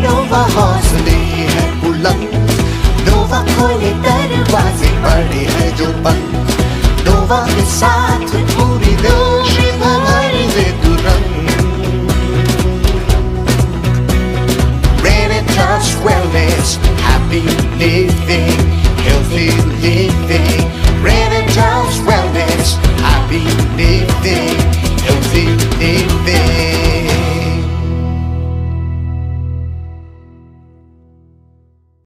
नोवा हौसले है बुलंद, नोवा खोले दरवाजे बड़े हैं जो बंद, नोवा के साथ पूरी रोशनी भर दे तुरंत। Renaissance Wellness, happy living, healthy living,